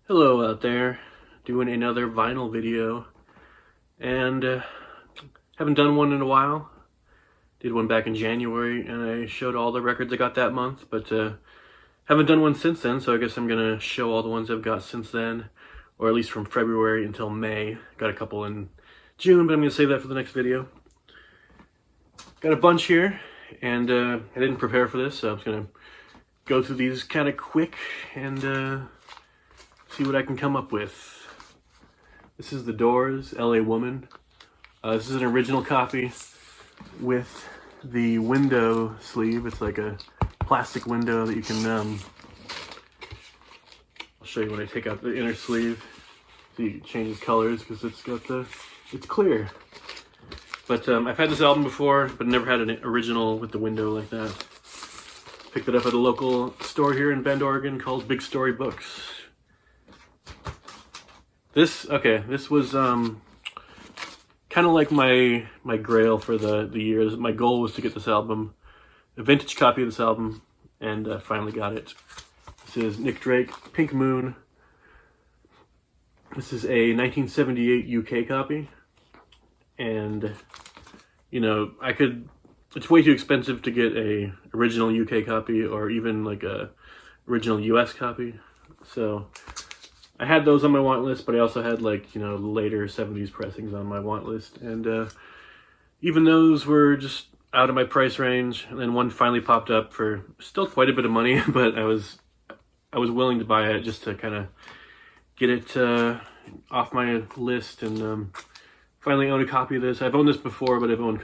Hello out there, doing another vinyl video, and haven't done one in a while. Did one back in January, and I showed all the records I got that month, but haven't done one since then, so I guess I'm gonna show all the ones I've got since then, or at least from February until May. Got a couple in June, but I'm gonna save that for the next video. Got a bunch here, and I didn't prepare for this, so I'm just gonna go through these kind of quick and see what I can come up with. This is The Doors, LA Woman. This is an original copy with the window sleeve. It's like a plastic window that you can, I'll show you when I take out the inner sleeve. See, it changes colors because it's clear. But I've had this album before, but never had an original with the window like that. Picked it up at a local store here in Bend, Oregon called Big Story Books. This was kind of like my grail for the years. My goal was to get this album, a vintage copy of this album, and finally got it. This is Nick Drake, Pink Moon. This is a 1978 UK copy, and you know, it's way too expensive to get a original UK copy or even like a original US copy. So I had those on my want list, but I also had like, you know, later 70s pressings on my want list. And even those were just out of my price range. And then one finally popped up for still quite a bit of money, but I was willing to buy it just to kind of get it off my list and finally own a copy of this. I've owned this before, but I've owned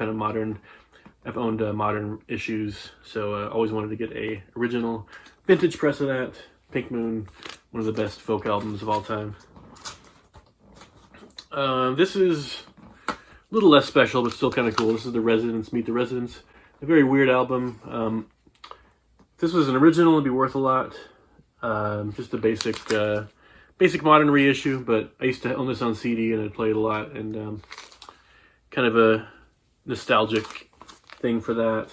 modern issues. So I always wanted to get a original vintage press of that. Pink Moon, one of the best folk albums of all time. This is a little less special, but still kind of cool. This is The Residents, Meet the Residents. A very weird album. If this was an original, it'd be worth a lot. Just a basic modern reissue, but I used to own this on CD and I'd play it a lot, and kind of a nostalgic thing for that.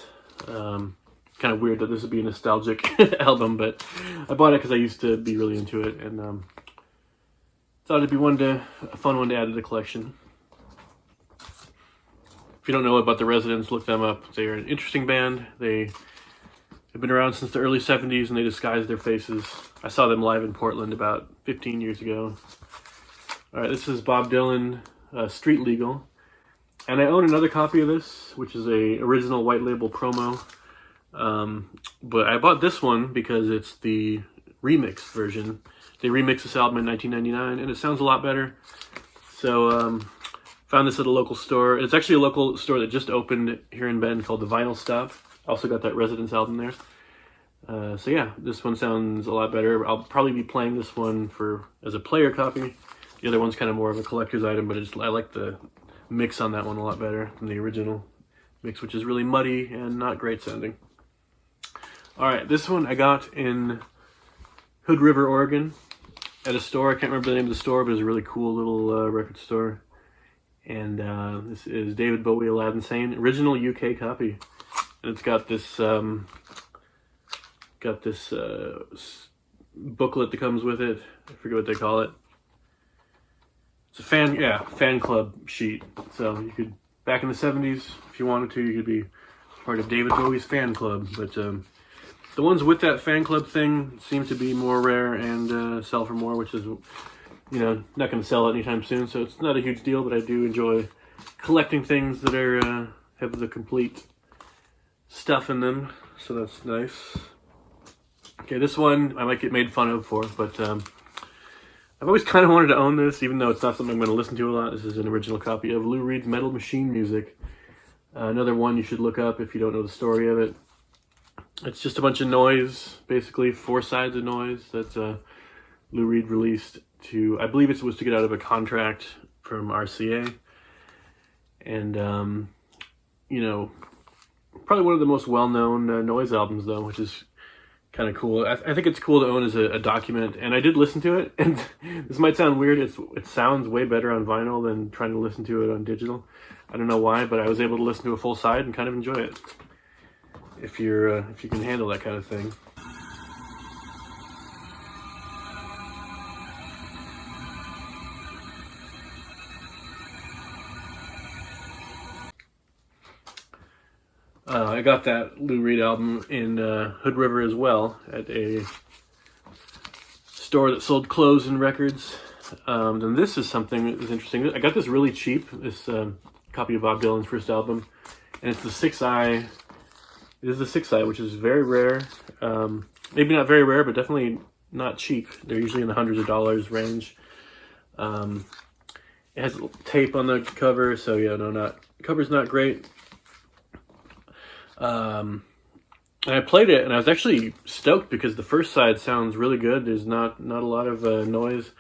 Kind of weird that this would be a nostalgic album, but I bought it because I used to be really into it, and thought it'd be a fun one to add to the collection. If you don't know about the Residents, look them up. They're an interesting band. They have been around since the early 70s, and they disguise their faces. I saw them live in Portland about 15 years ago. All right, this is Bob Dylan, Street Legal. And I own another copy of this, which is a original white label promo. But I bought this one because it's the remix version. They remixed this album in 1999, and it sounds a lot better. So found this at a local store. It's actually a local store that just opened here in Bend called The Vinyl Stop. Also got that Residents album there. So yeah, this one sounds a lot better. I'll probably be playing this one as a player copy. The other one's kind of more of a collector's item, but I like the mix on that one a lot better than the original mix, which is really muddy and not great sounding. All right, this one I got in Hood River, Oregon, at a store. I can't remember the name of the store, but it's a really cool little record store. And this is David Bowie, Aladdin Sane, original UK copy. And it's got this booklet that comes with it. I forget what they call it. It's a fan club sheet. So you could, back in the 70s, if you wanted to, you could be part of David Bowie's fan club. But the ones with that fan club thing seem to be more rare and sell for more, which is, you know, not going to sell anytime soon. So it's not a huge deal, but I do enjoy collecting things that are have the complete stuff in them. So that's nice. Okay, this one I might get made fun of for, but I've always kind of wanted to own this, even though it's not something I'm going to listen to a lot. This is an original copy of Lou Reed's Metal Machine Music. Another one you should look up if you don't know the story of it. It's just a bunch of noise, basically 4 sides of noise that Lou Reed released to, I believe it was to get out of a contract from RCA. And, you know, probably one of the most well-known noise albums, though, which is kind of cool. I think it's cool to own as a document, and I did listen to it, and this might sound weird. It sounds way better on vinyl than trying to listen to it on digital. I don't know why, but I was able to listen to a full side and kind of enjoy it. If you can handle that kind of thing. I got that Lou Reed album in Hood River as well at a store that sold clothes and records. And this is something that is interesting. I got this really cheap, this copy of Bob Dylan's first album, and it's the 6i. It is the 6i, which is very rare. Maybe not very rare, but definitely not cheap. They're usually in the hundreds of dollars range. It has tape on the cover, so yeah, cover's not great. And I played it, and I was actually stoked because the first side sounds really good. There's not a lot of noise.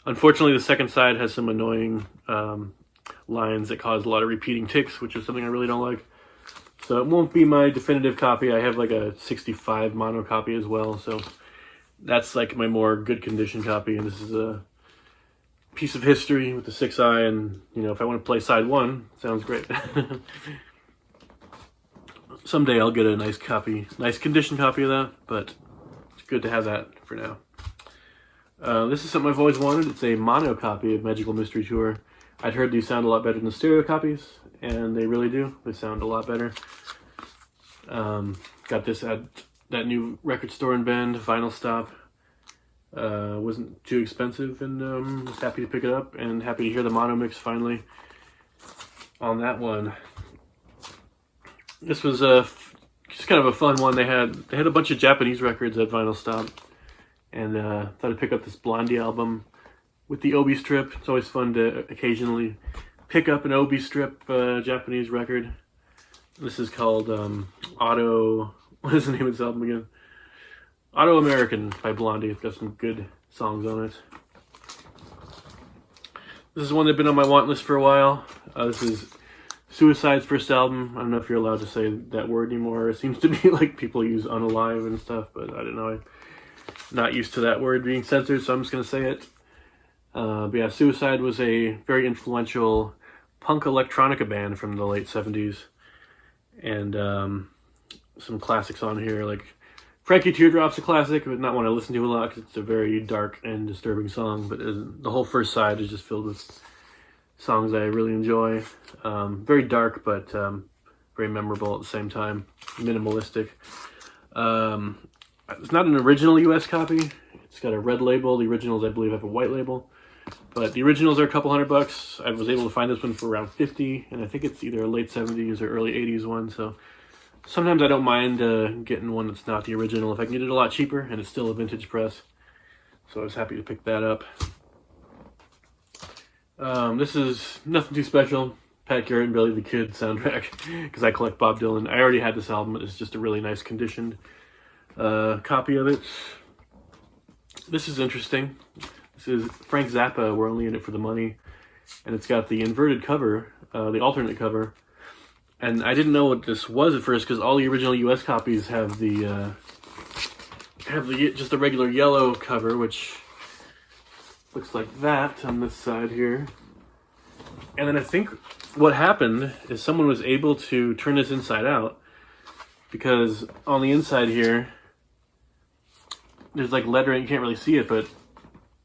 Unfortunately, the second side has some annoying lines that cause a lot of repeating ticks, which is something I really don't like. So it won't be my definitive copy. I have like a 65 mono copy as well, so that's like my more good condition copy, and this is a piece of history with the 6i, and if I want to play side 1, it sounds great. Someday I'll get a nice condition copy of that, but it's good to have that for now. This is something I've always wanted. It's a mono copy of Magical Mystery Tour. I'd heard these sound a lot better than the stereo copies, and they really do. They sound a lot better. Got this at that new record store in Bend, Vinyl Stop. Wasn't too expensive, and was happy to pick it up, and happy to hear the mono mix finally on that one. This was just kind of a fun one. They had a bunch of Japanese records at Vinyl Stop, and thought I'd pick up this Blondie album with the Obi strip. It's always fun to occasionally pick up an Obi strip Japanese record. This is called Auto. What is the name of this album again? Auto American by Blondie. It's got some good songs on it. This is one that's been on my want list for a while. This is Suicide's first album. I don't know if you're allowed to say that word anymore. It seems to be like people use unalive and stuff, but I don't know. I'm not used to that word being censored, so I'm just going to say it. But yeah, Suicide was a very influential punk electronica band from the late 70s. And some classics on here, like Frankie Teardrop's a classic, but not one I listen to a lot because it's a very dark and disturbing song. But the whole first side is just filled with songs I really enjoy. Very dark, but very memorable at the same time. Minimalistic. It's not an original US copy. It's got a red label. The originals, I believe, have a white label. But the originals are a couple $100. I was able to find this one for around $50, and I think it's either a late 70s or early 80s one. So sometimes I don't mind getting one that's not the original if I can get it a lot cheaper, and it's still a vintage press. So I was happy to pick that up. This is nothing too special. Pat Garrett and Billy the Kid soundtrack, because I collect Bob Dylan. I already had this album. It's just a really nice conditioned copy of it. This is interesting. This is Frank Zappa, We're Only in It for the Money. And it's got the inverted cover, the alternate cover. And I didn't know what this was at first because all the original US copies have the just the regular yellow cover, which looks like that on this side here. And then I think what happened is someone was able to turn this inside out, because on the inside here there's like lettering. You can't really see it, but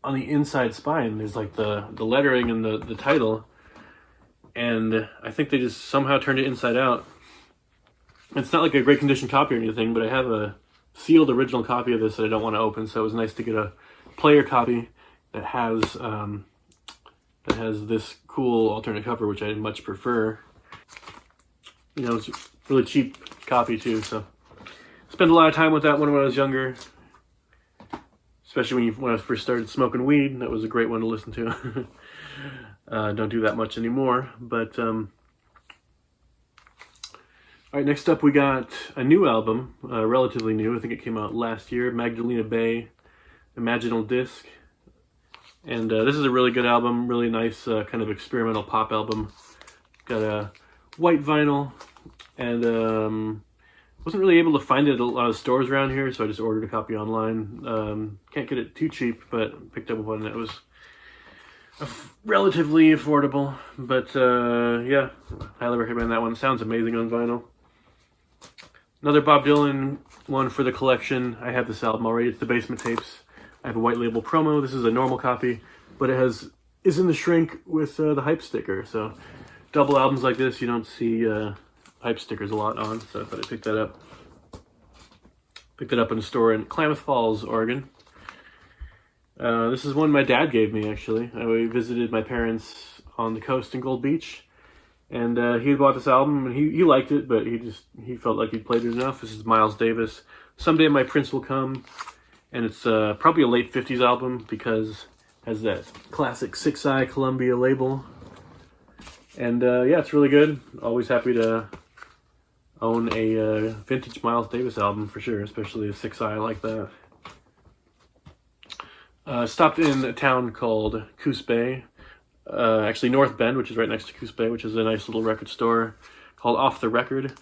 on the inside spine there's like the lettering and the title, and I think they just somehow turned it inside out. It's not like a great condition copy or anything, but I have a sealed original copy of this that I don't want to open, so it was nice to get a player copy that has this cool alternate cover, which I much prefer. You know, it's a really cheap copy too, so spent a lot of time with that one when I was younger. Especially when I first started smoking weed, that was a great one to listen to. Don't do that much anymore, but all right. Next up, we got a new album, relatively new. I think it came out last year. Magdalena Bay, Imaginal Disc, and this is a really good album. Really nice, kind of experimental pop album. Got a white vinyl, and wasn't really able to find it at a lot of stores around here, so I just ordered a copy online. Can't get it too cheap, but picked up one that was relatively affordable. But yeah, highly recommend that one. Sounds amazing on vinyl. Another Bob Dylan one for the collection. I have this album already. It's the Basement Tapes. I have a white label promo. This is a normal copy, but it is in the shrink with the hype sticker. So double albums like this you don't see hype stickers a lot on, so I thought I'd pick that up. Picked it up in a store in Klamath Falls, Oregon. This is one my dad gave me, actually. I visited my parents on the coast in Gold Beach, and he had bought this album, and he liked it, but he felt like he'd played it enough. This is Miles Davis. Someday My Prince Will Come, and it's probably a late 50s album because it has that classic 6i Columbia label. And yeah, it's really good. Always happy to own a vintage Miles Davis album for sure, especially a 6i like that. Stopped in a town called Coos Bay, actually North Bend, which is right next to Coos Bay, which is a nice little record store called Off the Record,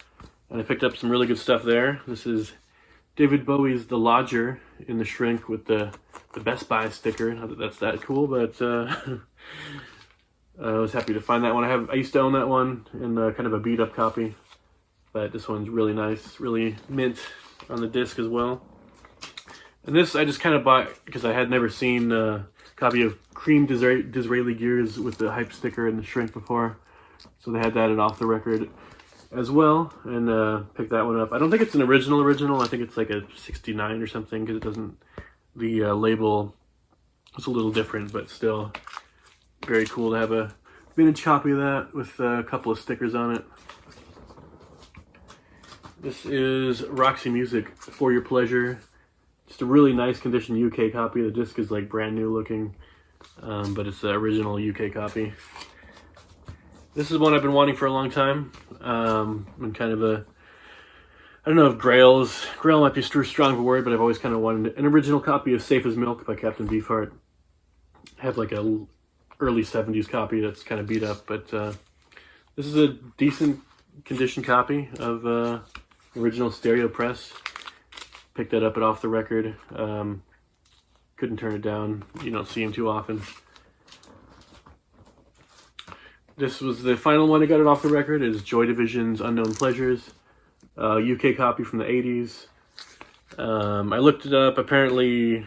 and I picked up some really good stuff there. This is David Bowie's The Lodger in the shrink with the Best Buy sticker. Not that that's that cool, but I was happy to find that one. I used to own that one in kind of a beat up copy, but this one's really nice, really mint on the disc as well. And this I just kind of bought because I had never seen a copy of Cream Disraeli Gears with the hype sticker and the shrink before, so they had that at Off the Record as well, and picked that one up. I don't think it's an original. I think it's like a 69 or something because it doesn't. The label is a little different, but still very cool to have a vintage copy of that with a couple of stickers on it. This is Roxy Music, For Your Pleasure. Just a really nice condition UK copy. The disc is like brand new looking, but it's the original UK copy. This is one I've been wanting for a long time. I'm kind of a, I don't know if Grail might be too strong of a word, but I've always kind of wanted an original copy of Safe as Milk by Captain Beefheart. I have like a early 70s copy that's kind of beat up, but this is a decent condition copy of original stereo press. Picked that up at Off the Record. Couldn't turn it down. You don't see him too often. This was the final one I got it Off the Record. Is Joy Division's Unknown Pleasures, UK copy from the 80s. I looked it up. Apparently,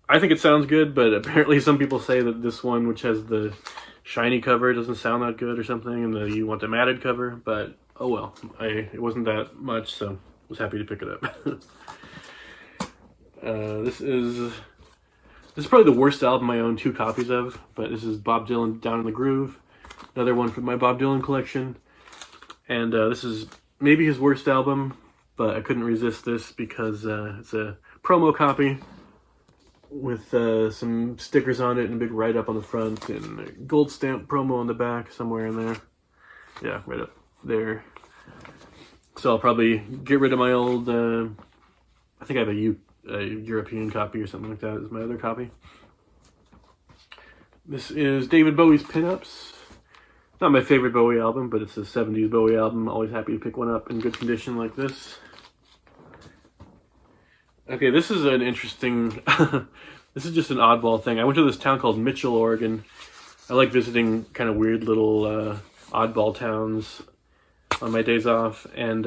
I think it sounds good, but apparently some people say that this one, which has the shiny cover, doesn't sound that good or something, and that you want the matted cover. But oh well, it wasn't that much, so I was happy to pick it up. This is probably the worst album I own 2 copies of, but this is Bob Dylan, Down in the Groove, another one from my Bob Dylan collection. And this is maybe his worst album, but I couldn't resist this because it's a promo copy with some stickers on it and a big write-up on the front and a gold stamp promo on the back somewhere in there. Yeah, right up there. So I'll probably get rid of my old, I think I have a European copy or something like that is my other copy. This is David Bowie's Pinups. Not my favorite Bowie album, but it's a 70s Bowie album. Always happy to pick one up in good condition like this. Okay, this is an interesting, this is just an oddball thing. I went to this town called Mitchell, Oregon. I like visiting kind of weird little oddball towns on my days off, and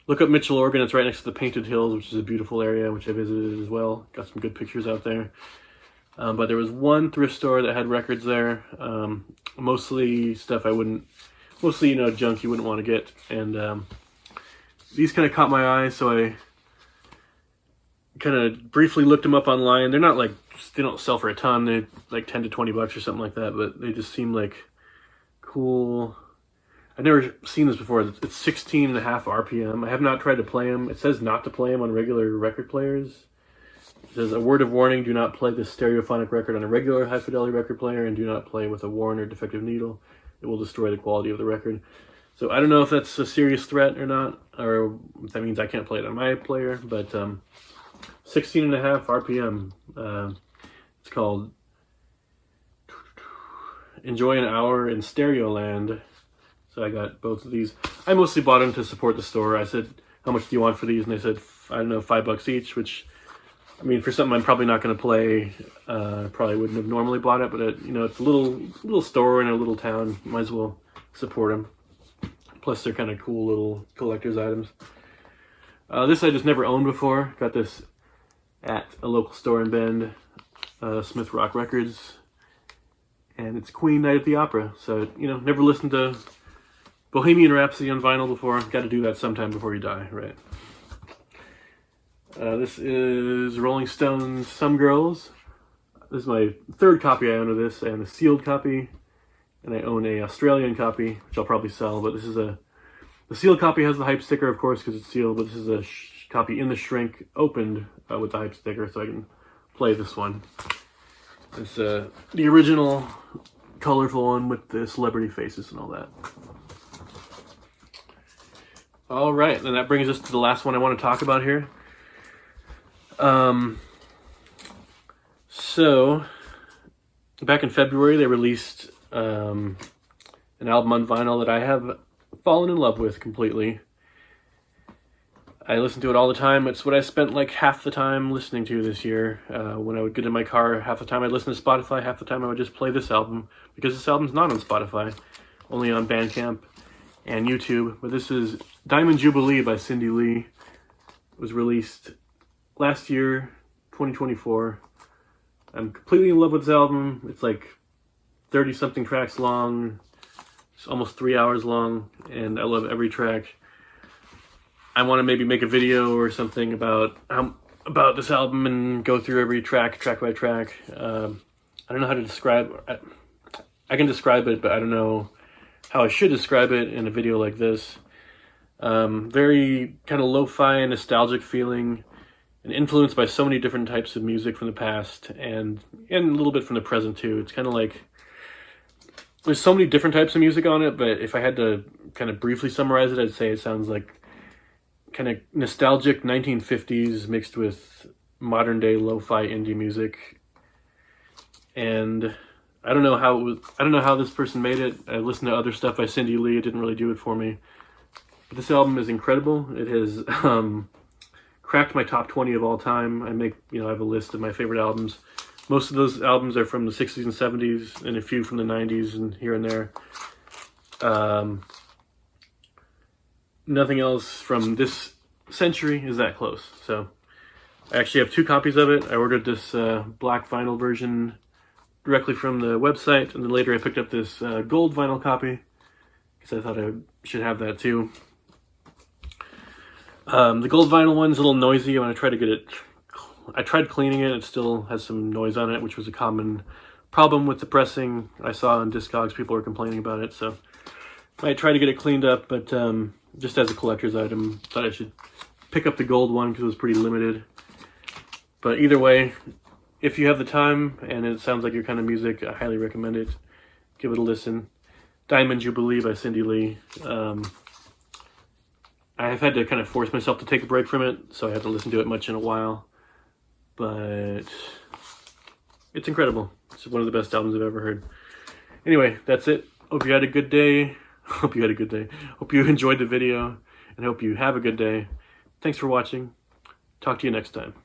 look up Mitchell, Oregon. It's right next to the Painted Hills, which is a beautiful area, which I visited as well. Got some good pictures out there. But there was one thrift store that had records there. Mostly stuff mostly, junk you wouldn't want to get. And these kind of caught my eye, so I kind of briefly looked them up online. They're not like, they don't sell for a ton. They're like 10 to 20 bucks or something like that, but they just seem like cool. I've never seen this before. It's 16.5 RPM. I have not tried to play them. It says not to play them on regular record players. It says, a word of warning, do not play this stereophonic record on a regular high-fidelity record player, and do not play with a worn or defective needle. It will destroy the quality of the record. So I don't know if that's a serious threat or not, or if that means I can't play it on my player, but 16.5 RPM. It's called Enjoy an Hour in Stereoland. So I got both of these. I mostly bought them to support the store. I said, how much do you want for these? And they said, I don't know, $5 each, which, I mean, for something I'm probably not going to play, probably wouldn't have normally bought it, but it's a little store in a little town. Might as well support them. Plus, they're kind of cool little collector's items. This I just never owned before. Got this at a local store in Bend, Smith Rock Records, and it's Queen Night at the Opera. So, never listened to Bohemian Rhapsody on vinyl before. Got to do that sometime before you die, right? This is Rolling Stones' Some Girls. This is my third copy I own of this. I own a sealed copy, and I own a Australian copy, which I'll probably sell. But this is the sealed copy has the hype sticker, of course, because it's sealed. But this is a copy in the shrink, opened with the hype sticker, so I can play this one. It's the original colorful one with the celebrity faces and all that. All right, and that brings us to the last one I want to talk about here. So, back in February, they released an album on vinyl that I have fallen in love with completely. I listen to it all the time. It's what I spent like half the time listening to this year. When I would get in my car, half the time I'd listen to Spotify, half the time I would just play this album, because this album's not on Spotify, only on Bandcamp and YouTube. But this is Diamond Jubilee by Cindy Lee. It was released last year, 2024. I'm completely in love with this album. It's like 30-something tracks long. It's almost 3 hours long, and I love every track. I want to maybe make a video or something about this album and go through every track by track. I don't know how to describe. I can describe it, but I don't know how I should describe it in a video like this. Very kind of lo-fi and nostalgic feeling, and influenced by so many different types of music from the past and a little bit from the present too. It's kind of like there's so many different types of music on it, but if I had to kind of briefly summarize it, I'd say it sounds like kind of nostalgic 1950s mixed with modern day lo-fi indie music. And I don't know how this person made it. I listened to other stuff by Cindy Lee. It didn't really do it for me. But this album is incredible. It has cracked my top 20 of all time. I have a list of my favorite albums. Most of those albums are from the 60s and 70s, and a few from the 90s and here and there. Nothing else from this century is that close. So I actually have 2 copies of it. I ordered this black vinyl version directly from the website, and then later I picked up this gold vinyl copy because I thought I should have that too. The gold vinyl one's a little noisy. When I tried to get it, I tried cleaning it. It still has some noise on it, which was a common problem with the pressing. I saw on Discogs people were complaining about it, so I tried to get it cleaned up, but just as a collector's item, thought I should pick up the gold one because it was pretty limited. But either way, if you have the time and it sounds like your kind of music, I highly recommend it. Give it a listen. Diamond Jubilee by Cindy Lee. I have had to kind of force myself to take a break from it, so I haven't listened to it much in a while. But it's incredible. It's one of the best albums I've ever heard. Anyway, that's it. Hope you had a good day. Hope you enjoyed the video, and hope you have a good day. Thanks for watching. Talk to you next time.